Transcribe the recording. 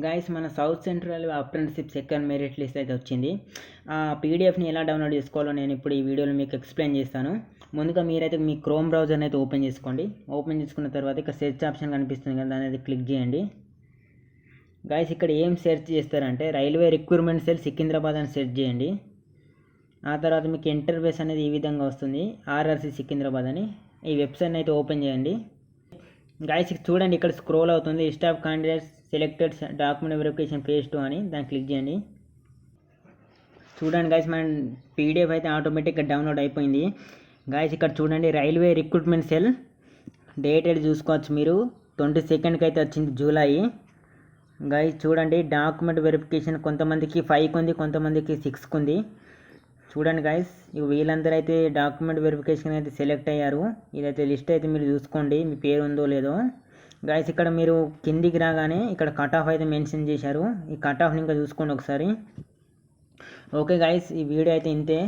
Guys మన south central apprenticeship second merit list అయితే వచ్చింది. ఆ పీడిఎఫ్‌ని ఎలా డౌన్లోడ్ చేసుకోవాలో నేను ఇప్పుడు ఈ వీడియోలో మీకు ఎక్స్ప్లెయిన్ చేస్తాను. ముందుగా మీరైతే మీ క్రోమ్ బ్రౌజర్ని అయితే ఓపెన్ చేసుకోండి. ఓపెన్ చేసుకున్న తర్వాత ఇక్కడ సెర్చ్ ఆప్షన్ కనిపిస్తుంది కదా, దాని అయితే క్లిక్ చేయండి. గైస్ ఇక్కడ ఏం సెర్చ్ చేస్తారంటే రైల్వే రిక్రూట్మెంట్ సెల్ సికింద్రాబాద్ అని సెర్చ్ చేయండి. ఆ తర్వాత మీకు ఇంటర్ఫేస్ అనేది ఈ విధంగా వస్తుంది, ఆర్ఆర్సీ సికింద్రాబాద్ అని. ఈ వెబ్సైట్ని అయితే ఓపెన్ చేయండి. గైస్ చూడండి, ఇక్కడ స్క్రోల్ అవుతుంది, list of candidates selected document verification phase 2 అని, దాన్ని క్లిక్ చేయండి. చూడండి గైస్, మన పీడిఎఫ్ అయితే ఆటోమేటిక్గా డౌన్లోడ్ అయిపోయింది. గైస్ ఇక్కడ చూడండి, రైల్వే రిక్రూట్మెంట్ సెల్ డేట్ అయితే చూసుకోవచ్చు మీరు, 22కి అయితే వచ్చింది, జూలై. గైస్ చూడండి, డాక్యుమెంట్ వెరిఫికేషన్ కొంతమందికి 5 ఉంది, కొంతమందికి 6 ఉంది. చూడండి గైస్, వీళ్ళందరూ అయితే డాక్యుమెంట్ వెరిఫికేషన్ అయితే సెలెక్ట్ అయ్యారు. ఇదైతే లిస్ట్ అయితే మీరు చూసుకోండి, మీ పేరు ఉందో లేదో. గైస్ ఇక్కడ మీరు కిందికి రాగానే ఇక్కడ కట్ ఆఫ్ అయితే మెన్షన్ చేశారు. ఈ కట్ ఆఫ్ని ఇంకా చూసుకోండి ఒకసారి. ఓకే గైస్, ఈ వీడియో అయితే ఇంతే.